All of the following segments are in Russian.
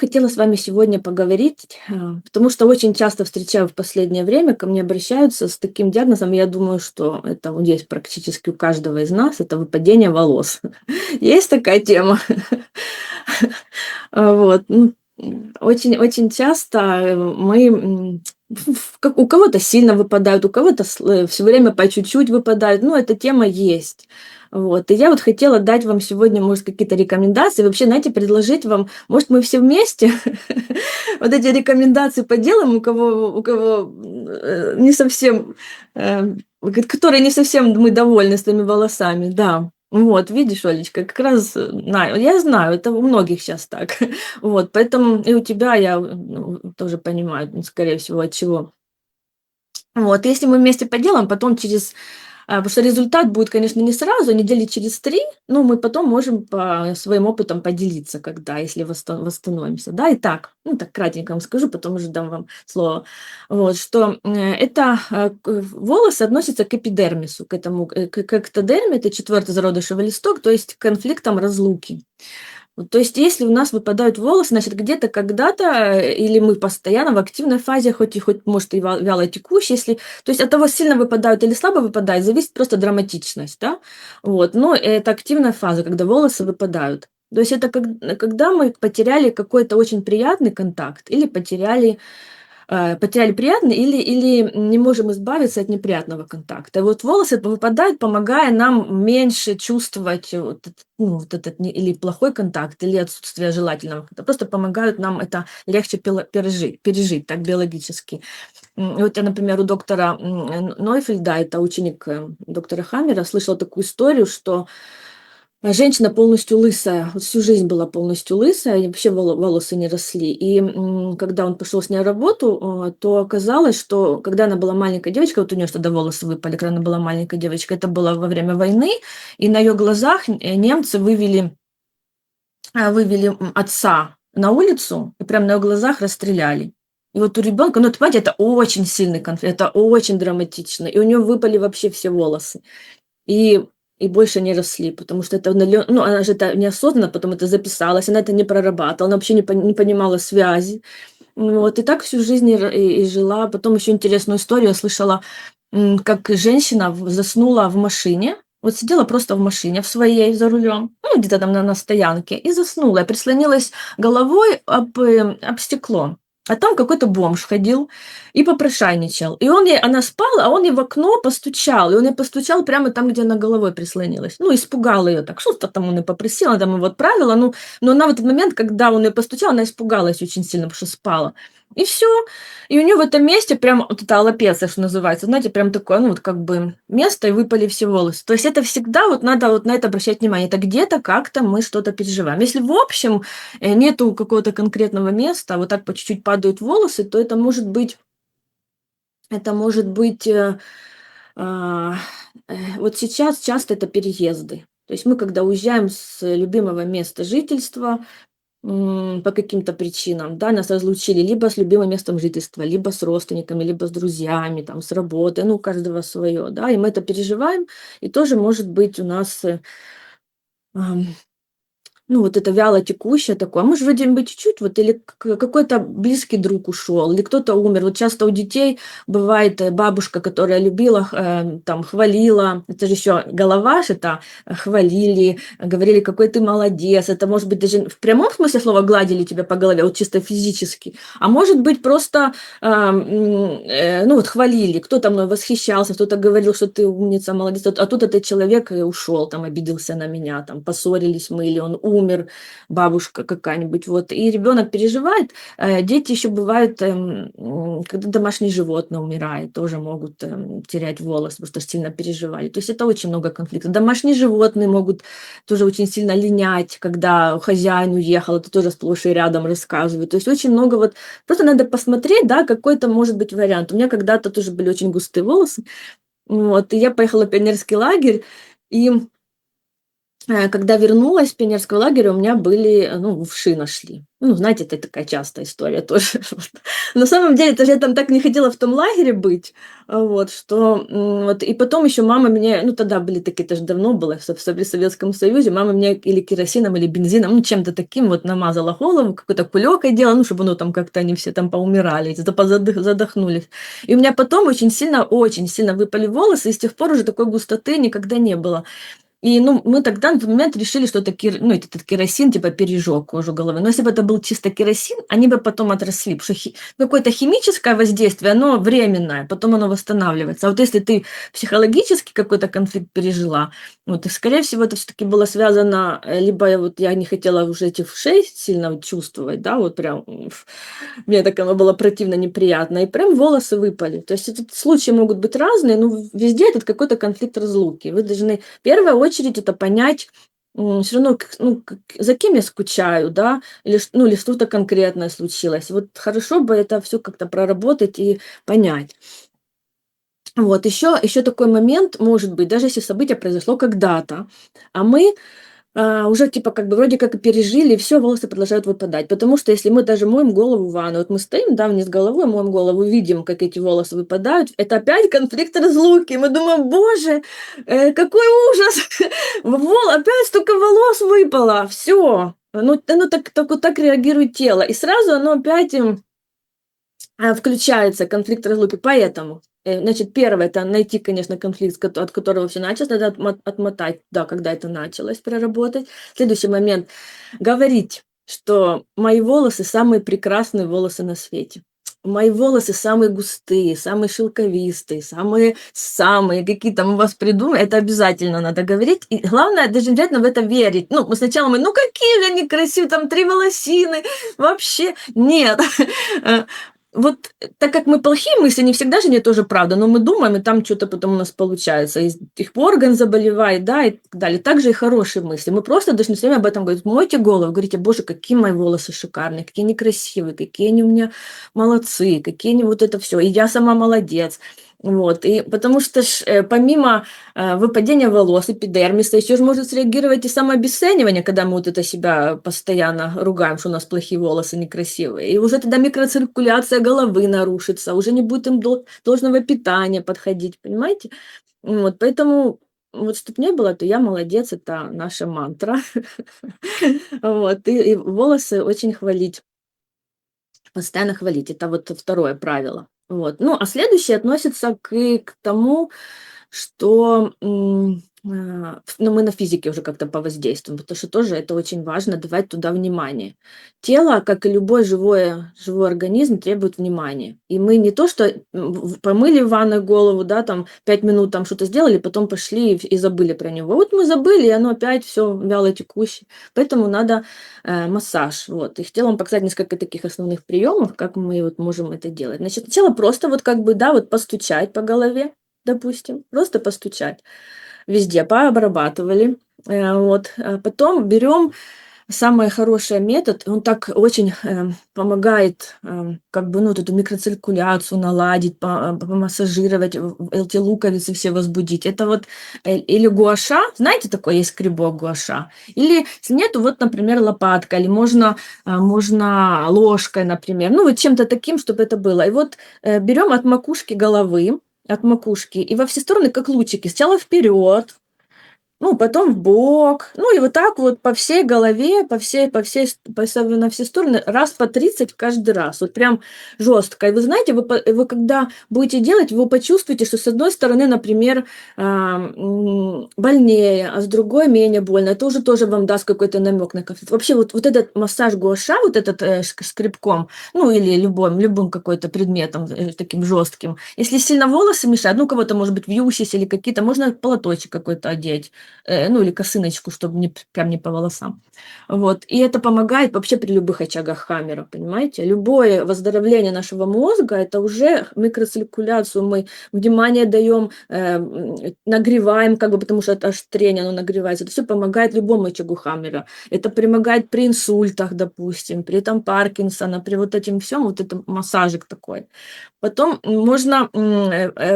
Хотела с вами сегодня поговорить, потому что очень часто встречаю в последнее время, ко мне обращаются с таким диагнозом, я думаю, что это вот есть практически у каждого из нас, это выпадение волос. Есть такая тема. Вот. Очень, очень часто мы, как у кого-то сильно выпадают, у кого-то все время по чуть-чуть выпадают, ну, эта тема есть. Вот. И я вот хотела дать вам сегодня, может, какие-то рекомендации, вообще, знаете, предложить вам, может, мы все вместе вот эти рекомендации поделаем, у кого не совсем, которые не совсем мы довольны своими волосами, да. Вот, видишь, Олечка, как раз, я знаю, это у многих сейчас так. Вот, поэтому и у тебя я, тоже понимаю, скорее всего, от чего. Вот, если мы вместе поделаем, потом потому что результат будет, конечно, не сразу, недели через 3, но мы потом можем по своим опытом поделиться, когда, если восстановимся. Да, и так, ну, так кратенько вам скажу, потом уже дам вам слово. Вот, что волосы относятся к эпидермису, к этому, к эктодерме, это четвертый зародышевый листок, то есть к конфликтам разлуки. Вот, то есть, если у нас выпадают волосы, значит, где-то когда-то, или мы постоянно в активной фазе, хоть может, и вяло текущей, если, то есть от того, сильно выпадают или слабо выпадают, зависит просто драматичность, да, вот, но это активная фаза, когда волосы выпадают. То есть это когда мы потеряли какой-то очень приятный контакт или потеряли приятный или не можем избавиться от неприятного контакта. И вот волосы выпадают, помогая нам меньше чувствовать вот этот или плохой контакт, или отсутствие желательного контакта. Просто помогают нам это легче пережить так биологически. Вот я, например, у доктора Нойфельда, это ученик доктора Хаммера, слышала такую историю, что женщина полностью лысая, вот всю жизнь была полностью лысая, и вообще волосы не росли. И когда он пошел с ней на работу, то оказалось, что когда она была маленькая девочка, вот у нее тогда волосы выпали, когда она была маленькая девочка, это было во время войны, и на ее глазах немцы вывели отца на улицу, и прямо на ее глазах расстреляли. И вот у ребенка, ну, это, понимаете, это очень сильный конфликт, это очень драматично, и у нее выпали вообще все волосы. И и больше не росли, потому что это ну, она же это неосознанно потом это записалась, она это не прорабатывала, она вообще не понимала связи. Вот, и так всю жизнь и жила. Потом еще интересную историю я слышала, как женщина заснула в машине, вот сидела просто в машине в своей за рулем, ну, где-то там на стоянке, и заснула, и прислонилась головой об стекло. А там какой-то бомж ходил и попрошайничал. И она спала, а он ей в окно постучал. И он ей постучал прямо там, где она головой прислонилась. Ну, испугал ее так. Что-то там он и попросил, она там его отправила. Ну, но она в этот момент, когда он ее постучал, она испугалась очень сильно, потому что спала. И все. И у нее в этом месте прям вот эта аллопеция, что называется, знаете, прям такое, ну, вот как бы место, и выпали все волосы. То есть это всегда вот надо вот на это обращать внимание. Это где-то как-то мы что-то переживаем. Если в общем нету какого-то конкретного места, а вот так по чуть-чуть падают волосы, то это может быть а, вот сейчас часто это переезды. То есть мы, когда уезжаем с любимого места жительства, по каким-то причинам, да, нас разлучили либо с любимым местом жительства, либо с родственниками, либо с друзьями, там, с работы, ну, у каждого свое, да, и мы это переживаем, и тоже может быть у нас ам, ну, вот это вяло текущее такое. А может, вроде бы чуть-чуть, вот, или какой-то близкий друг ушел, или кто-то умер. Вот часто у детей бывает бабушка, которая любила, там, хвалила. Это же еще голова ж это хвалили, говорили, какой ты молодец. Это может быть даже в прямом смысле слова гладили тебя по голове, вот чисто физически. А может быть просто, ну, вот хвалили. Кто-то мной восхищался, кто-то говорил, что ты умница, молодец. А тут этот человек ушел, там, обиделся на меня, там, поссорились мы, или он умер, бабушка какая-нибудь, вот. И ребенок переживает. Дети еще бывают, когда домашнее животное умирает, тоже могут терять волос, потому что сильно переживали. То есть это очень много конфликтов. Домашние животные могут тоже очень сильно линять, когда хозяин уехал, это тоже сплошь и рядом рассказывают. То есть очень много вот, просто надо посмотреть, да, какой-то может быть вариант. У меня когда-то тоже были очень густые волосы, вот, и я поехала в пионерский лагерь, и Когда вернулась с пионерского лагеря, у меня были, ну, вши нашли. Ну, знаете, это такая частая история тоже. Вот. На самом деле, это же я там так не хотела в том лагере быть, вот, что вот. И потом еще мама мне, ну, тогда были такие, это же давно было, в Советском Союзе, мама мне или керосином, или бензином, ну, чем-то таким вот намазала голову, какой-то кулёкой делала, ну, чтобы оно там как-то они все там поумирали, задохнулись. И у меня потом очень сильно выпали волосы, и с тех пор уже такой густоты никогда не было. И, ну, мы тогда на тот момент решили, что это ну, этот керосин типа пережег кожу головы. Но если бы это был чисто керосин, они бы потом отросли, потому что какое-то химическое воздействие, оно временное, потом оно восстанавливается. А вот если ты психологически какой-то конфликт пережила, вот, и, скорее всего, это все-таки было связано, либо вот я не хотела уже этих вшей сильно вот чувствовать, да, вот прям мне так оно было противно, неприятно, и прям волосы выпали. То есть тут случаи могут быть разные, но везде этот какой-то конфликт разлуки. Вы должны в первую очередь это понять, все равно, ну, за кем я скучаю, да, или, ну, или что-то конкретное случилось. Вот хорошо бы это все как-то проработать и понять. Вот, еще такой момент, может быть, даже если событие произошло когда-то, а мы уже типа как бы вроде как и пережили, и все, волосы продолжают выпадать. Потому что если мы даже моем голову в ванну, вот мы стоим, да, вниз головой, моем голову, видим, как эти волосы выпадают, это опять конфликт разлуки. Мы думаем, боже, какой ужас, опять столько волос выпало, все. Ну так вот так реагирует тело. И сразу оно опять включается конфликт разлуки. Поэтому, значит, первое, это найти, конечно, конфликт, от которого все началось, надо отмотать, да, когда это началось, проработать. Следующий момент. Говорить, что мои волосы самые прекрасные волосы на свете. Мои волосы самые густые, самые шелковистые, самые, какие там у вас придумают, это обязательно надо говорить. И главное, даже обязательно в это верить. Ну, мы сначала ну какие же они красивые, там 3 волосины, вообще нет. Вот так как мы плохие мысли, не всегда же не тоже правда, но мы думаем, и там что-то потом у нас получается. Их орган заболевает, да, и так далее. Также и хорошие мысли. Мы просто должны все время об этом говорить. Мойте голову, говорите, боже, какие мои волосы шикарные, какие они красивые, какие они у меня молодцы, какие они вот это все. И я сама молодец. Вот, и потому что помимо выпадения волос, эпидермиса, еще же может среагировать и самообесценивание, когда мы вот это себя постоянно ругаем, что у нас плохие волосы, некрасивые. И уже тогда микроциркуляция головы нарушится, уже не будет им должного питания подходить, понимаете? Вот, поэтому вот чтобы не было, то я молодец, это наша мантра. Вот, и волосы очень хвалить. Постоянно хвалить. Это вот второе правило. Вот. Ну, а следующее относится к тому, что ну, мы на физике уже как-то повоздействуем, потому что тоже это очень важно, давать туда внимание. Тело, как и любой живой организм, требует внимания. И мы не то, что помыли в ванной голову, да, там 5 минут там что-то сделали, потом пошли и забыли про него. Вот мы забыли, и оно опять все вяло текущее. Поэтому надо массаж. Вот. И хотела вам показать несколько таких основных приемов, как мы вот можем это делать. Значит, сначала просто вот как бы, да, вот постучать по голове, допустим, просто постучать. Везде пообрабатывали. Вот. А потом берем самый хороший метод, он так очень помогает как бы, ну, вот эту микроциркуляцию наладить, помассажировать, эти луковицы все возбудить. Это вот или гуаша, знаете, такой есть скребок гуаша, или если нету, вот, например, лопатка, или можно ложкой, например, ну, вот чем-то таким, чтобы это было. И вот берем от макушки головы, от макушки, и во все стороны, как лучики. Сначала вперед, ну, потом в бок, ну, и вот так вот по всей голове, на все стороны, раз по 30 каждый раз. Вот прям жестко. И вы знаете, вы когда будете делать, вы почувствуете, что с одной стороны, например, больнее, а с другой менее больно. Это уже тоже вам даст какой-то намек на конфликт. Вообще вот этот массаж гуаша, вот этот скребком, ну, или любым какой-то предметом таким жестким. Если сильно волосы мешают, ну, у кого-то, может быть, вьющиеся или какие-то, можно полоточек какой-то одеть, ну, или косыночку, чтобы прям не по волосам. Вот. И это помогает вообще при любых очагах Хаммера, понимаете? Любое выздоровление нашего мозга, это уже микроциркуляцию, мы внимание даем, нагреваем, как бы, потому что аж трение, оно нагревается. Это все помогает любому очагу Хаммера. Это помогает при инсультах, допустим, при там Паркинсона, при вот этим всем, вот это массажик такой. Потом можно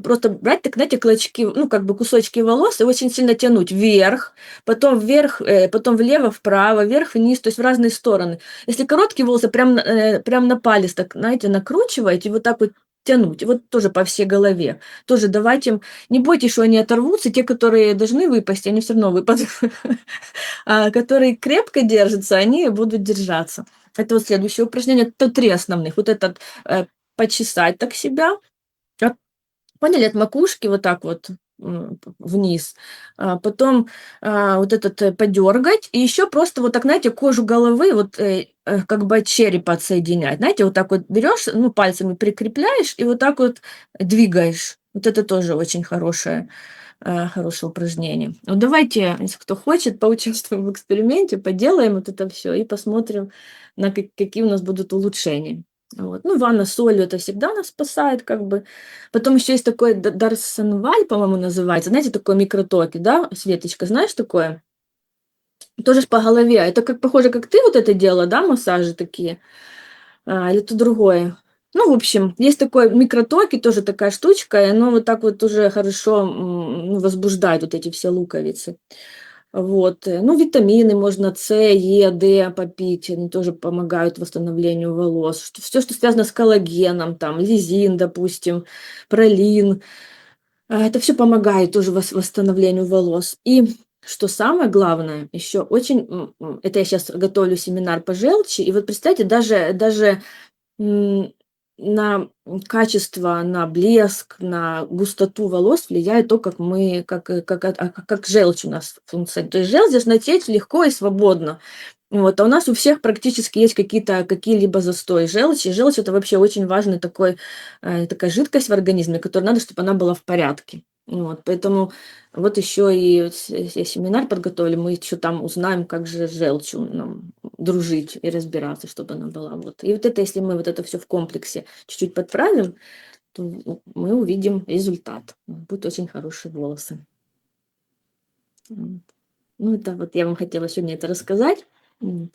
просто брать, так знаете, клочки, ну, как бы кусочки волос и очень сильно тянуть вверх, потом влево, вправо, вверх, вниз, то есть в разные стороны. Если короткие волосы, прям на палец так, знаете, накручивать и вот так вот тянуть. И вот тоже по всей голове. Тоже давайте им не бойтесь, что они оторвутся. Те, которые должны выпасть, они все равно выпадут. А которые крепко держатся, они будут держаться. Это вот следующее упражнение. Это 3 основных. Вот этот, почесать так себя. От Поняли? От макушки вот так вот, вниз. Потом, вот этот, подергать. И еще просто вот так, знаете, кожу головы вот, как бы от черепа отсоединять. Знаете, вот так вот берешь, ну, пальцами прикрепляешь и вот так вот двигаешь. Вот это тоже очень хорошее упражнение. Вот давайте, если кто хочет, поучаствуем в эксперименте, поделаем вот это все и посмотрим, какие у нас будут улучшения. Вот. Ну, ванна с солью это всегда нас спасает, как бы. Потом еще есть такой Дарсонваль, по-моему, называется. Знаете, такой микротоки, да, Светочка, знаешь такое? Тоже ж по голове. Это как похоже, как ты вот это делала, да, массажи такие? Или это другое? Ну, в общем, есть такой микротоки, тоже такая штучка, и оно вот так вот уже хорошо ну, возбуждает вот эти все луковицы. Вот. Ну, витамины можно С, Е, Д попить, они тоже помогают восстановлению волос. Все, что связано с коллагеном, там, лизин, допустим, пролин, это все помогает тоже восстановлению волос. И что самое главное, еще очень, это я сейчас готовлю семинар по желчи, и вот представьте, даже М, на качество, на блеск, на густоту волос влияет то, как мы, как желчь у нас функционирует. То есть желчь должна течь легко и свободно. Вот, а у нас у всех практически есть какие-либо застои желчи. Желчь это вообще очень важный такая жидкость в организме, которую надо, чтобы она была в порядке. Вот, поэтому вот еще и я семинар подготовили, мы еще там узнаем, как же с желчью нам дружить и разбираться, чтобы она была. Вот. И вот это, если мы вот это все в комплексе чуть-чуть подправим, то мы увидим результат. Будут очень хорошие волосы. Вот. Ну, это вот я вам хотела сегодня это рассказать. Вот.